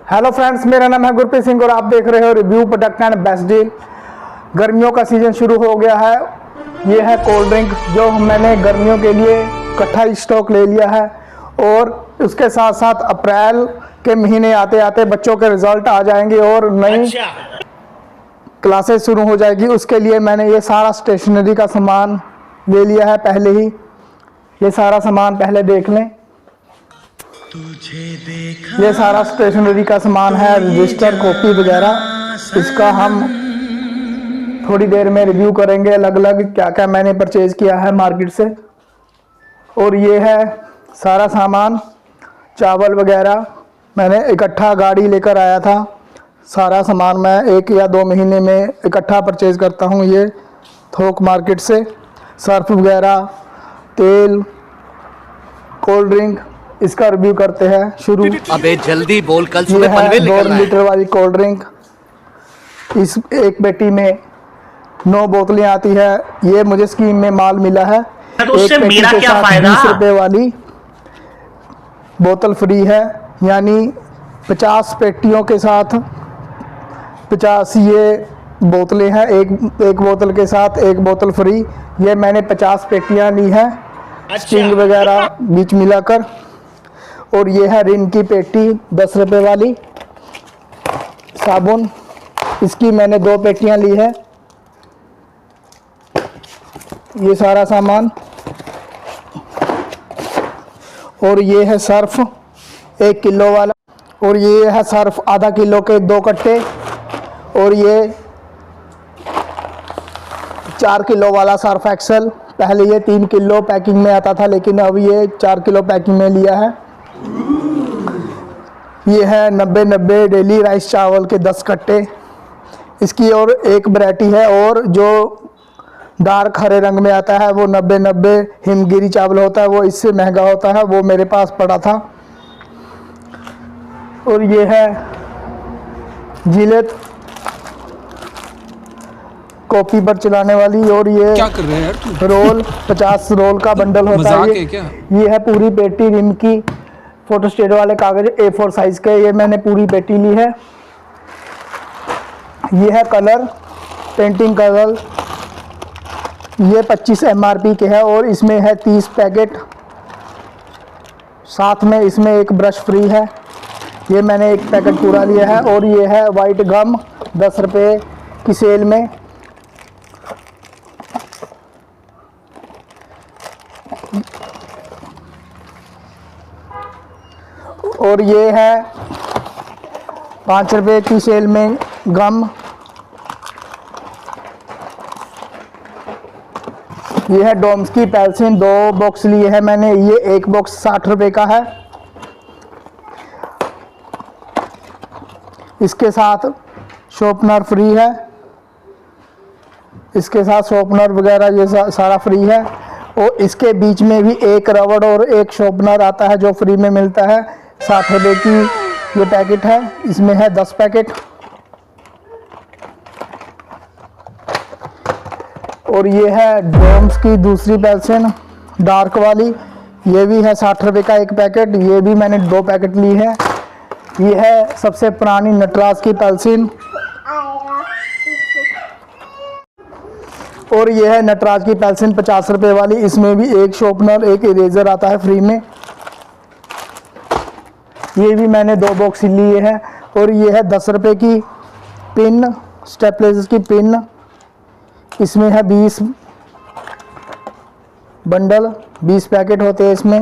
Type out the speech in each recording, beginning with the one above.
Hello friends, मेरा नाम है गुरप्रीत सिंह और आप देख रहे हो review product and best deal. गर्मियों का सीज़न शुरू हो गया है। ये है कोल्ड ड्रिंक जो मैंने गर्मियों के लिए इकट्ठा स्टॉक ले लिया है और उसके साथ साथ अप्रैल के महीने आते आते बच्चों के रिजल्ट आ जाएंगे और नई क्लासेस शुरू हो जाएगी। उसके लिए मैंने ये सारा स्टेशनरी का सामान ले लिया है। पहले ही ये सारा सामान पहले देख लें। ये सारा स्टेशनरी का सामान है, रजिस्टर, कॉपी वगैरह। इसका हम थोड़ी देर में रिव्यू करेंगे अलग अलग क्या क्या मैंने परचेज किया है मार्केट से। और ये है सारा सामान, चावल वगैरह मैंने इकट्ठा गाड़ी लेकर आया था। सारा सामान मैं 1 या 2 महीने में इकट्ठा परचेज करता हूँ ये थोक मार्केट से। सर्फ वगैरह, तेल, कोल्ड ड्रिंक, इसका रिव्यू करते हैं शुरू। अबे जल्दी बोल, कल सुबह पनवेल निकलना है। 2 लीटर वाली कोल्ड ड्रिंक, इस एक पेटी में 9 बोतलें आती है। ये मुझे स्कीम में माल मिला है। तो उससे मेरा क्या फायदा? 20 रुपए वाली बोतल फ्री है, यानी 50 पेटियों के साथ 50 ये बोतलें हैं। एक बोतल के साथ 1 बोतल फ्री। ये मैंने 50 पेटियां ली है, स्टिंग वगैरह बीच मिलाकर। और ये है रिन की पेटी 10 रुपए वाली। साबुन, इसकी मैंने 2 पेटियां ली है। ये सारा सामान। और ये है सर्फ 1 किलो वाला। और ये है सर्फ आधा किलो के 2 कट्टे। और ये 4 किलो वाला सर्फ एक्सेल। पहले ये 3 किलो पैकिंग में आता था, लेकिन अब ये 4 किलो पैकिंग में लिया है। ये है 90-90 डेली राइस चावल के 10 कट्टे। इसकी और एक वैरायटी है, और जो डार्क हरे रंग में आता है वो 90-90 हिमगिरी चावल होता है, वो इससे महंगा होता है, वो मेरे पास पड़ा था। और ये है जिलेट कॉपी पर चलाने वाली। और ये क्या कर रहे हैं यार तू? रोल 50 रोल का बंडल होता है ये है पूरी पेटी रिम की, फोटोस्टेट वाले कागज A4 साइज के। ये मैंने पूरी पेटी ली है। ये है कलर, पेंटिंग कलर। ये 25 MRP के है और इसमें है 30 पैकेट। साथ में इसमें एक ब्रश फ्री है। ये मैंने 1 पैकेट पूरा लिया है। और ये है वाइट गम 10 रुपये की सेल में। और ये है 5 रुपये की सेल में गम। ये है डोम्स की पेंसिल, 2 बॉक्स लिए हैं मैंने। ये 1 बॉक्स 60 रुपये का है। इसके साथ शॉर्पनर फ्री है। इसके साथ शॉर्पनर वगैरह ये सारा फ्री है। और इसके बीच में भी 1 रबड़ और 1 शॉर्पनर आता है जो फ्री में मिलता है। 60 रुपये की ये पैकेट है। इसमें है 10 पैकेट। और ये है डोम्स की दूसरी पेंसिल डार्क वाली। ये भी है 60 रुपये का 1 पैकेट। ये भी मैंने 2 पैकेट ली है। ये है सबसे पुरानी नटराज की पेंसिल। और ये है नटराज की पेंसिल 50 रुपये वाली। इसमें भी 1 शॉर्पनर 1 इरेजर आता है फ्री में। ये भी मैंने 2 बॉक्स लिए हैं। और ये है 10 रुपये की पिन, स्टेपलेजर की पिन। इसमें है 20 बंडल, 20 पैकेट होते हैं इसमें।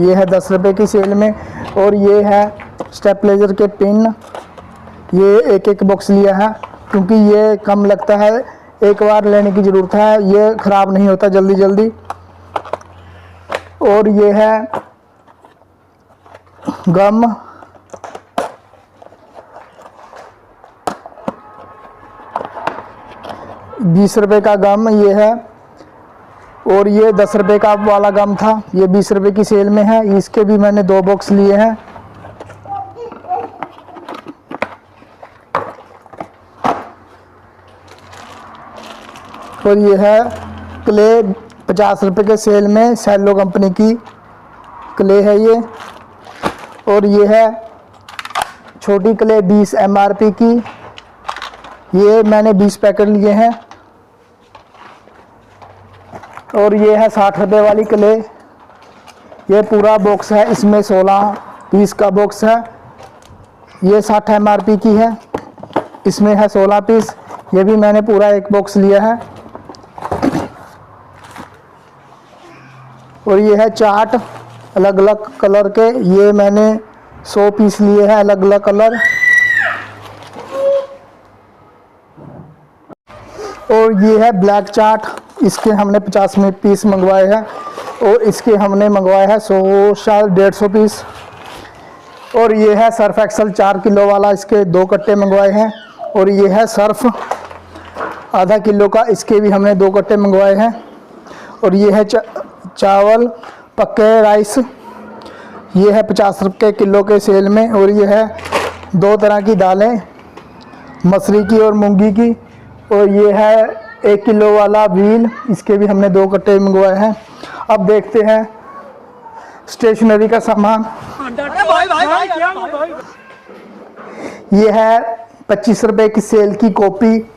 ये है 10 रुपये की सेल में। और ये है स्टेपलेजर के पिन। ये 1 बॉक्स लिया है क्योंकि ये कम लगता है, एक बार लेने की ज़रूरत है, ये ख़राब नहीं होता जल्दी जल्दी। और ये है गम, ₹20 का गम ये है। और ये 10 रुपये का वाला गम था, ये 20 रुपये की सेल में है। इसके भी मैंने 2 बॉक्स लिए हैं। और ये है क्ले 50 रुपये के सेल में, सेलो कंपनी की क्ले है ये। और ये है छोटी क्ले 20 MRP की, ये मैंने 20 पैकेट लिए हैं। और ये है 60 रुपये वाली क्ले, ये पूरा बॉक्स है, इसमें 16 पीस का बॉक्स है। ये 60 MRP की है, इसमें है 16 पीस, ये भी मैंने पूरा एक बॉक्स लिया है। और ये है चार्ट अलग अलग कलर के, ये मैंने 100 पीस लिए हैं अलग अलग कलर। और ये है ब्लैक चार्ट, इसके हमने 50 में पीस मंगवाए हैं। और इसके हमने मंगवाए हैं 100 शायद 150 पीस। और ये है सर्फ एक्सल 4 किलो वाला, इसके 2 कट्टे मंगवाए हैं। और ये है सर्फ आधा किलो का, इसके भी हमने 2 कट्टे मंगवाए हैं। और ये है चावल पक्के राइस, ये है 50 रुपये किलो के सेल में। और ये है 2 तरह की दालें, मसूरी की और मूंगी की। और ये है 1 किलो वाला व्हील, इसके भी हमने 2 कट्टे मंगवाए हैं। अब देखते हैं स्टेशनरी का सामान। ये है 25 रुपये की सेल की कॉपी,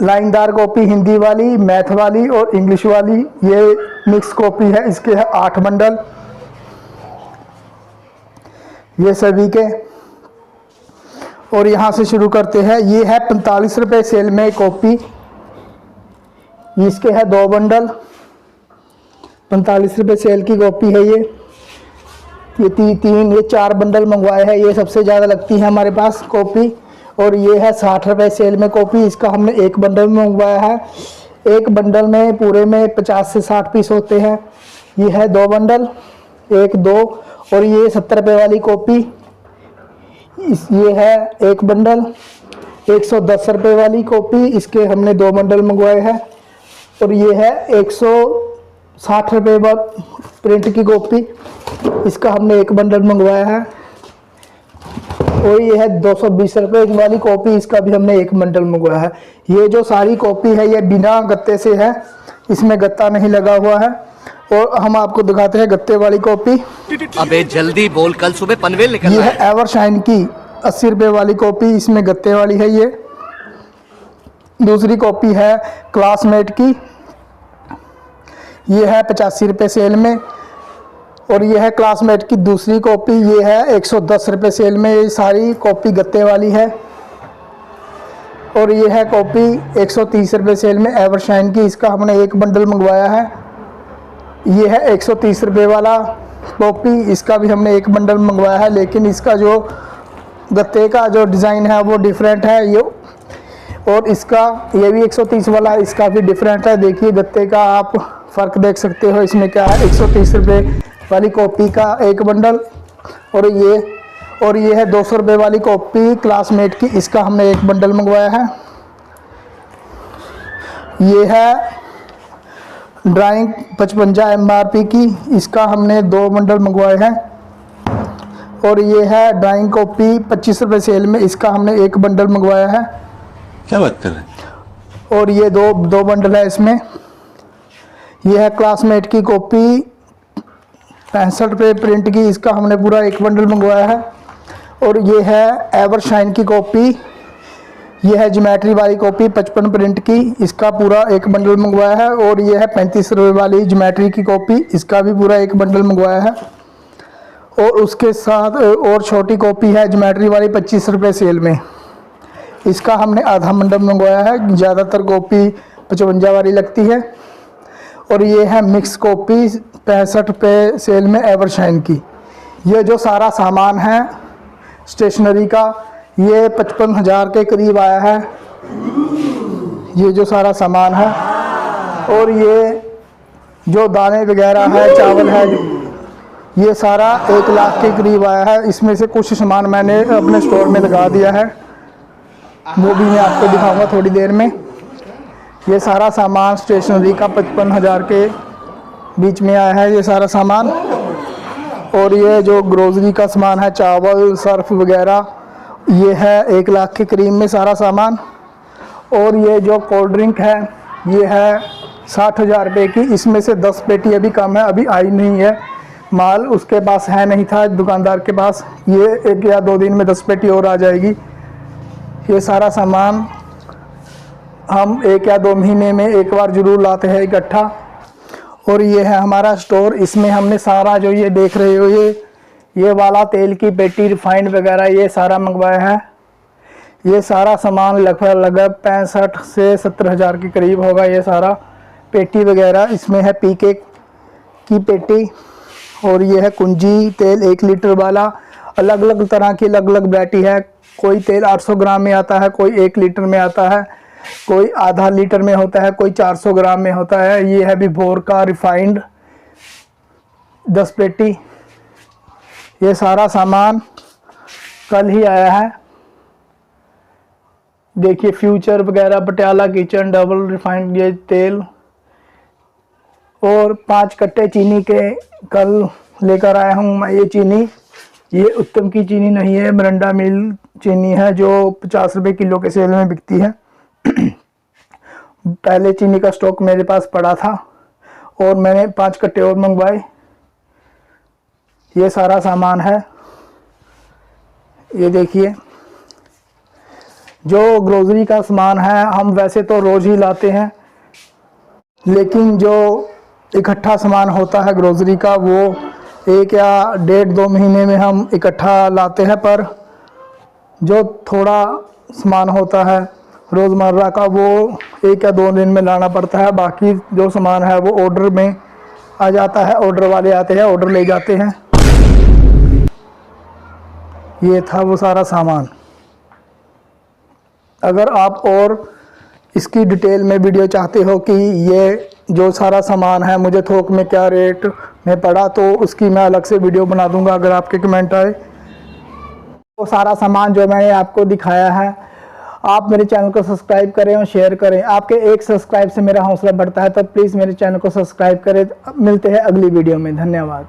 लाइनदार कॉपी, हिंदी वाली, मैथ वाली और इंग्लिश वाली, ये मिक्स कॉपी है। इसके है 8 बंडल, ये सभी के। और यहाँ से शुरू करते हैं। ये है 45 रुपये सेल में कॉपी, इसके है 2 बंडल, 45 रुपये सेल की कॉपी है। ये 4 बंडल मंगवाए हैं, ये सबसे ज़्यादा लगती है हमारे पास कॉपी। और ये है 60 रुपये सेल में कॉपी, इसका हमने 1 बंडल में मंगवाया है। 1 बंडल में पूरे में 50 से 60 पीस होते हैं। ये है 2 बंडल, 1 2। और ये 70 रुपये वाली कॉपी, ये है 1 बंडल। 110 रुपये वाली कॉपी, इसके हमने 2 बंडल मंगवाए हैं। और ये है 160 रुपये प्रिंट की कॉपी, इसका हमने 1 बंडल मंगवाया है। और ये है 220 रुपये वाली कॉपी, इसका भी हमने 1 बंडल मंगवाया है। ये जो सारी कॉपी है ये बिना गत्ते से है, इसमें गत्ता नहीं लगा हुआ है। और हम आपको दिखाते हैं गत्ते वाली कॉपी। अबे जल्दी बोल, कल सुबह पनवेल निकलना ये है। है एवरशाइन की 80 रुपये वाली कॉपी, इसमें गत्ते वाली है। ये दूसरी कॉपी है क्लासमेट की, ये है 85 रुपये सेल में। और ये है क्लासमेट की दूसरी कॉपी, ये है 110 रुपये सेल में। ये सारी कॉपी गत्ते वाली है। और ये है कॉपी 130 रुपये सेल में एवरशाइन की, इसका हमने 1 बंडल मंगवाया है। ये है 130 रुपये वाला कॉपी, इसका भी हमने 1 बंडल मंगवाया है। लेकिन इसका जो गत्ते का जो डिज़ाइन है वो डिफरेंट है ये। और इसका ये भी 130 वाला, इसका भी डिफरेंट है। देखिए गत्ते का आप फ़र्क देख सकते हो, इसमें क्या है। 130 रुपये वाली कॉपी का 1 बंडल। और ये है 200 रुपये वाली कॉपी क्लासमेट की, इसका हमने 1 बंडल मंगवाया है। ये है ड्राइंग 55 MRP की, इसका हमने 2 बंडल मंगवाए हैं। और ये है ड्राइंग कॉपी 25 रुपये सेल में, इसका हमने 1 बंडल मंगवाया है। क्या बात कर रहे हैं? और ये दो बंडल है इसमें। ये है क्लासमेट की कॉपी 65 रुपये प्रिंट की, इसका हमने पूरा 1 बंडल मंगवाया है। और ये है एवरशाइन की कॉपी, ये है ज्योमेट्री वाली कॉपी 55 प्रिंट की, इसका पूरा 1 बंडल मंगवाया है। और ये है 35 रुपये वाली ज्योमेट्री की कॉपी, इसका भी पूरा 1 बंडल मंगवाया है। और उसके साथ और छोटी कॉपी है ज्योमेट्री वाली 25 रुपये सेल में, इसका हमने आधा बंडल मंगवाया है। ज़्यादातर कॉपी 55 वाली लगती है। और ये है मिक्स कॉपी 65 रुपये सेल में एवरशाइन की। ये जो सारा सामान है स्टेशनरी का, ये 55,000 के करीब आया है, ये जो सारा सामान है। और ये जो दाने वगैरह है, चावल है, ये सारा 1 लाख के करीब आया है। इसमें से कुछ सामान मैंने अपने स्टोर में लगा दिया है, वो भी मैं आपको दिखाऊंगा थोड़ी देर में। ये सारा सामान स्टेशनरी का 55,000 के बीच में आया है ये सारा सामान। और ये जो ग्रोसरी का सामान है, चावल, सर्फ वगैरह, ये है 1 लाख के करीब में सारा सामान। और ये जो कोल्ड ड्रिंक है ये है 60,000 रुपये की, इसमें से 10 पेटी अभी कम है, अभी आई नहीं है। माल उसके पास है नहीं था दुकानदार के पास। ये 1 या 2 दिन में 10 पेटी और आ जाएगी। ये सारा सामान हम 1 या 2 महीने में एक बार ज़रूर लाते हैं इकट्ठा। और ये है हमारा स्टोर। इसमें हमने सारा जो ये देख रहे हो ये वाला तेल की पेटी, रिफाइंड वगैरह ये सारा मंगवाया है। ये सारा सामान लगभग 65 से 70 हज़ार के करीब होगा। ये सारा पेटी वगैरह इसमें है पीके की पेटी, और ये है कुंजी तेल 1 लीटर वाला। अलग अलग तरह की अलग अलग वैरायटी है। कोई तेल 800 ग्राम में आता है, कोई 1 लीटर में आता है, कोई आधा लीटर में होता है, कोई 400 ग्राम में होता है। ये है विभोर का रिफाइंड 10 पेटी। ये सारा सामान कल ही आया है। देखिए फ्यूचर वगैरह, पटियाला किचन, डबल रिफाइंड ये तेल, और 5 कट्टे चीनी के कल लेकर आया हूँ मैं। ये चीनी ये उत्तम की चीनी नहीं है, मरंडा मिल चीनी है जो 50 रुपये किलो के सेल में बिकती है। पहले चीनी का स्टॉक मेरे पास पड़ा था और मैंने 5 कट्टे और मंगवाए। ये सारा सामान है। ये देखिए जो ग्रोसरी का सामान है हम वैसे तो रोज़ ही लाते हैं, लेकिन जो इकट्ठा सामान होता है ग्रोसरी का वो 1 या 1.5-2 महीने में हम इकट्ठा लाते हैं। पर जो थोड़ा सामान होता है रोज़मर्रा का वो 1 या 2 दिन में लाना पड़ता है। बाकी जो सामान है वो ऑर्डर में आ जाता है, ऑर्डर वाले आते हैं, ऑर्डर ले जाते हैं। ये था वो सारा सामान। अगर आप और इसकी डिटेल में वीडियो चाहते हो कि ये जो सारा सामान है मुझे थोक में क्या रेट में पड़ा, तो उसकी मैं अलग से वीडियो बना दूंगा अगर आपके कमेंट आए। वो सारा सामान जो मैंने आपको दिखाया है, आप मेरे चैनल को सब्सक्राइब करें और शेयर करें। आपके एक सब्सक्राइब से मेरा हौसला बढ़ता है, तो प्लीज़ मेरे चैनल को सब्सक्राइब करें। मिलते हैं अगली वीडियो में। धन्यवाद।